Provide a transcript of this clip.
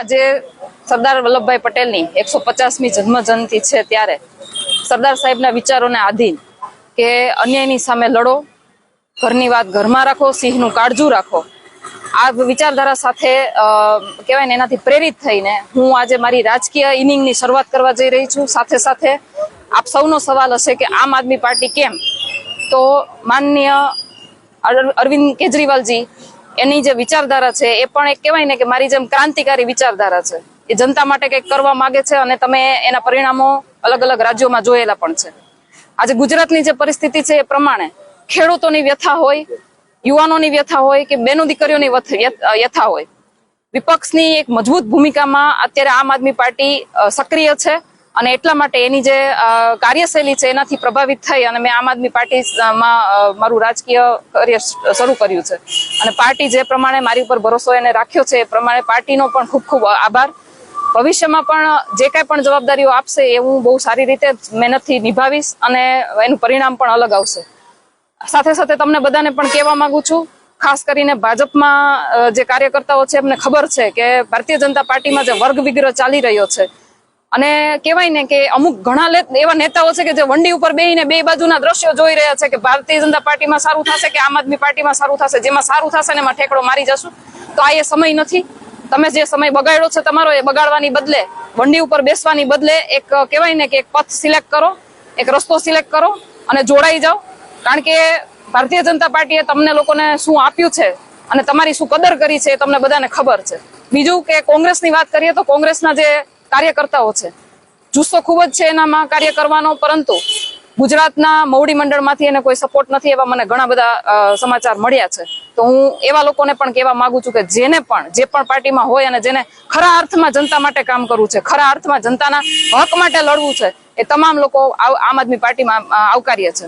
આજે સરદાર વલ્લભભાઈ પટેલની 150મી જન્મ જયંતિ છે ત્યારે સરદાર સાહેબના વિચારોને આધીન કે અન્યાયની સામે લડો, ઘરની વાત ઘરમાં રાખો, સિંહનું કાળજું રાખો, આ વિચારધારા સાથે કહેવાય ને એનાથી પ્રેરિત થઈને હું આજે મારી રાજકીય ઇનિંગની શરૂઆત કરવા જઈ રહી છું। સાથે સાથે આપ સૌનો સવાલ હશે કે આમ આદમી પાર્ટી કેમ? તો માનનીય અરવિંદ કેજરીવાલજી એની જે વિચારધારા છે એ પણ એક કહેવાય ને કે મારી જેમ ક્રાંતિકારી વિચારધારા છે। એ જનતા માટે કંઈક કરવા માંગે છે અને તમે એના પરિણામો અલગ અલગ રાજ્યોમાં જોયેલા પણ છે। આજે ગુજરાતની જે પરિસ્થિતિ છે એ પ્રમાણે ખેડૂતોની વ્યથા હોય, યુવાનોની વ્યથા હોય કે બેનો દીકરીઓની વ્યથા હોય, વિપક્ષની એક મજબૂત ભૂમિકામાં અત્યારે આમ આદમી પાર્ટી સક્રિય છે અને એટલા માટે એની જે કાર્યશૈલી છે એનાથી પ્રભાવિત થઈ અને મેં આમ આદમી પાર્ટીમાં મારું રાજકીય કરિયર શરૂ કર્યું છે અને પાર્ટી જે પ્રમાણે મારી ઉપર ભરોસો એને રાખ્યો છે એ પ્રમાણે પાર્ટીનો પણ ખૂબ ખૂબ આભાર। ભવિષ્યમાં પણ જે કાંઈ પણ જવાબદારીઓ આપશે એ હું બહુ સારી રીતે મહેનતથી નિભાવીશ અને એનું પરિણામ પણ અલગ આવશે। સાથે સાથે તમને બધાને પણ કહેવા માંગુ છું, ખાસ કરીને ભાજપમાં જે કાર્યકર્તાઓ છે એમને ખબર છે કે ભારતીય જનતા પાર્ટીમાં જે વર્ગ વિગ્રહ ચાલી રહ્યો છે અને કહેવાય ને કે અમુક ઘણા એવા નેતાઓ છે કે જે વંડી ઉપર બેહીને બે બાજુના દ્રશ્યો જોઈ રહ્યા છે કે ભારતીય જનતા પાર્ટીમાં સારું થશે કે આમ આદમી પાર્ટીમાં સારું થશે, જેમાં સારું થશે ને એમાં ઠેકડો મારી જશું। તો આ એ સમય નથી। તમે જે સમય બગાડ્યો છે તમારો એ બગાડવાની બદલે, વંડી ઉપર બેસવાની બદલે એક કહેવાય ને કે એક પથ સિલેક્ટ કરો, એક રસ્તો સિલેક્ટ કરો અને જોડાઈ જાઓ। કારણ કે ભારતીય જનતા પાર્ટીએ તમને લોકોને શું આપ્યું છે અને તમારી શું કદર કરી છે એ તમને બધાને ખબર છે। બીજું કે કોંગ્રેસની વાત કરીએ તો કોંગ્રેસના જે કાર્યકર્તાઓ છે, જુસ્સો ખૂબ જ છે એનામાં કાર્ય કરવાનો, પરંતુ ગુજરાતના મોવડી મંડળમાંથી એને કોઈ સપોર્ટ નથી એવા મને ઘણા બધા સમાચાર મળ્યા છે। તો હું એવા લોકોને પણ કહેવા માંગુ છું કે જે પણ પાર્ટીમાં હોય અને જેને ખરા અર્થમાં જનતા માટે કામ કરવું છે, ખરા અર્થમાં જનતાના હક માટે લડવું છે, એ તમામ લોકો આમ આદમી પાર્ટીમાં આવકાર્ય છે।